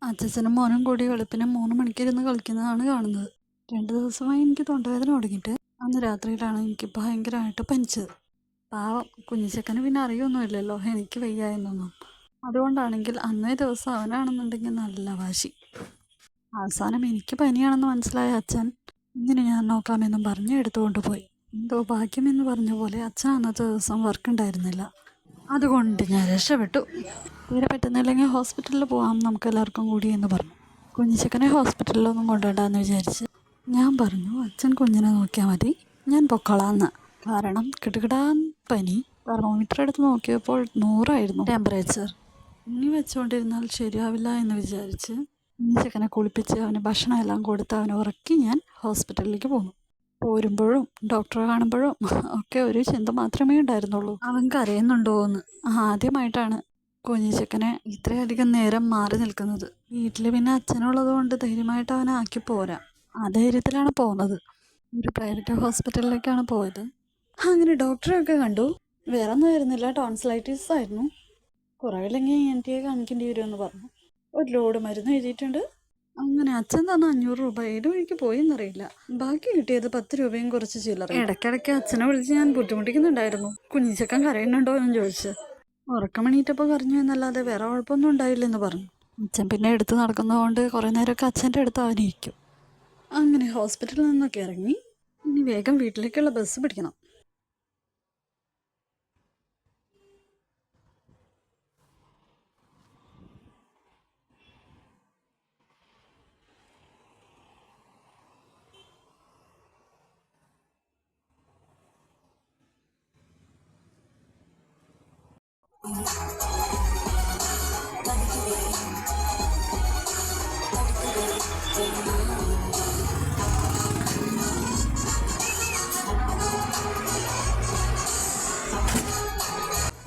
അച്ഛനും മോനും കൂടി വെളുപ്പിനെ 3 മണിക്കിരുന്ന് കളിക്കുന്നതാണ് കാണുന്നത്. 2 ദിവസമായി എനിക്ക് തൊണ്ടവേദന തുടങ്ങിയിട്ട് അന്ന് രാത്രിയിലാണ് എനിക്ക് ഭയങ്കരമായിട്ട് പനിച്ചത്. പാവം കുഞ്ഞിച്ചക്കന് പിന്നെ അറിയൊന്നുമില്ലല്ലോ എനിക്ക് വയ്യ എന്നൊന്നും. അതുകൊണ്ടാണെങ്കിൽ അന്നേ ദിവസം അവനാണെന്നുണ്ടെങ്കിൽ നല്ല വാശി. അവസാനം എനിക്ക് പനിയാണെന്ന് മനസ്സിലായ അച്ഛൻ ഇങ്ങനെ ഞാൻ നോക്കാമെന്നും പറഞ്ഞ് എടുത്തുകൊണ്ട് പോയി. എന്തോ ഭാഗ്യമെന്ന് പറഞ്ഞ പോലെ അച്ഛൻ അന്നത്തെ ദിവസം വർക്ക് ഉണ്ടായിരുന്നില്ല. അതുകൊണ്ട് ഞാൻ രക്ഷപ്പെട്ടു. തീരെ പറ്റുന്നില്ലെങ്കിൽ ഹോസ്പിറ്റലിൽ പോകാം നമുക്ക് എല്ലാവർക്കും കൂടി എന്ന് പറഞ്ഞു. കുഞ്ഞിച്ചക്കനെ ഹോസ്പിറ്റലിലൊന്നും കൊണ്ടുപോകണ്ടെന്ന് വിചാരിച്ച് ഞാൻ പറഞ്ഞു അച്ഛൻ കുഞ്ഞിനെ നോക്കിയാൽ മതി, ഞാൻ പൊക്കോളാന്ന്. കാരണം കിടുകിടാൻ പനി. തെർമോമീറ്റർ എടുത്ത് നോക്കിയപ്പോൾ 100 ടെമ്പറേച്ചർ. ഇനി വെച്ചുകൊണ്ടിരുന്നാൽ ശരിയാവില്ല എന്ന് വിചാരിച്ച് കുഞ്ഞിച്ചക്കനെ കുളിപ്പിച്ച് അവന് ഭക്ഷണം എല്ലാം കൊടുത്ത് അവനെ ഉറക്കി ഞാൻ ഹോസ്പിറ്റലിലേക്ക് പോന്നു. പോരുമ്പോഴും ഡോക്ടറെ കാണുമ്പോഴും ഒക്കെ ഒരു ചിന്ത മാത്രമേ ഉണ്ടായിരുന്നുള്ളൂ, അവൻ കരയുന്നുണ്ടോ എന്ന്. ആദ്യമായിട്ടാണ് കുഞ്ഞിച്ചക്കനെ ഇത്രയധികം നേരം മാറി നിൽക്കുന്നത്. വീട്ടിൽ പിന്നെ അച്ഛനുള്ളത് കൊണ്ട് ധൈര്യമായിട്ട് അവനെ ആക്കി പോരാ. ആ ധൈര്യത്തിലാണ് പോകുന്നത്. ഒരു പ്രൈവറ്റ് ഹോസ്പിറ്റലിലേക്കാണ് പോയത്. അങ്ങനെ കണ്ടു. വേറെ ഒന്നും ആയിരുന്നില്ല, ടോൺസിലൈറ്റിസ് ആയിരുന്നു. കുറവില്ലെങ്കിൽ ENT കാണിക്കേണ്ടി വരുമെന്ന് പറഞ്ഞു. ഒരു ലോഡ് മരുന്ന് എഴുതിയിട്ടുണ്ട്. അങ്ങനെ അച്ഛൻ തന്ന 500 രൂപ ഏത് വഴിക്ക് പോയി എന്നറിയില്ല. ബാക്കി കിട്ടിയത് 10 രൂപയും കുറച്ച് ചില്ലറ. ഇടയ്ക്കിടയ്ക്ക് അച്ഛനെ വിളിച്ച് ഞാൻ ബുദ്ധിമുട്ടിക്കുന്നുണ്ടായിരുന്നു. കുഞ്ഞിച്ചക്കൻ കരയുന്നുണ്ടോ എന്ന് ചോദിച്ച്. ഉറക്കമണീറ്റപ്പോൾ കരഞ്ഞു എന്നല്ലാതെ വേറെ കുഴപ്പമൊന്നും ഉണ്ടായില്ലെന്ന് പറഞ്ഞു. അച്ഛൻ പിന്നെ എടുത്ത് നടക്കുന്നതുകൊണ്ട് കുറേ നേരമൊക്കെ അച്ഛൻ്റെ അടുത്ത് അവനിരിക്കും. അങ്ങനെ ഹോസ്പിറ്റലിൽ നിന്നൊക്കെ ഇറങ്ങി ഇനി വേഗം വീട്ടിലേക്കുള്ള ബസ് പിടിക്കണം.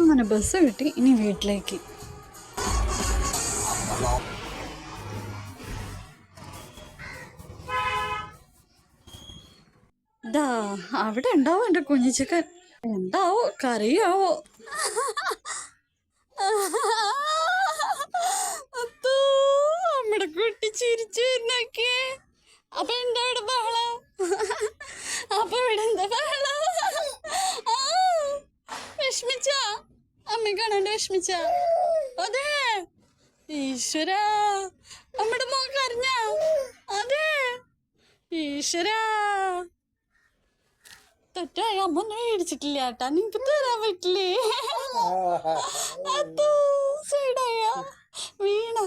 അങ്ങനെ ബസ് കിട്ടി. ഇനി വീട്ടിലേക്ക്. ദാ അവിടെ ഉണ്ടാവും എൻ്റെ കുഞ്ഞിച്ചക്കൻ. എന്താവോ കറിയാവോ? നമ്മുടെ കുട്ടി ചിരിച്ചു വരുന്നൊക്കെ. അപ്പൊ എന്താ ഇവിടെ ബഹളം? അപ്പൊ ഇവിടെ എന്താ ബഹളം? വിഷമിച്ച അമ്മ കാണാണ്ട് വിഷമിച്ച? അതെ ഈശ്വര, നമ്മുടെ മോൻ കരഞ്ഞ? അതെ ഈശ്വര, തെറ്റായി അമ്മ ഒന്നും മേടിച്ചിട്ടില്ല ഏട്ടാ, നിനക്ക് തരാൻ പറ്റില്ലേ? അതോ സൈഡായ വീണ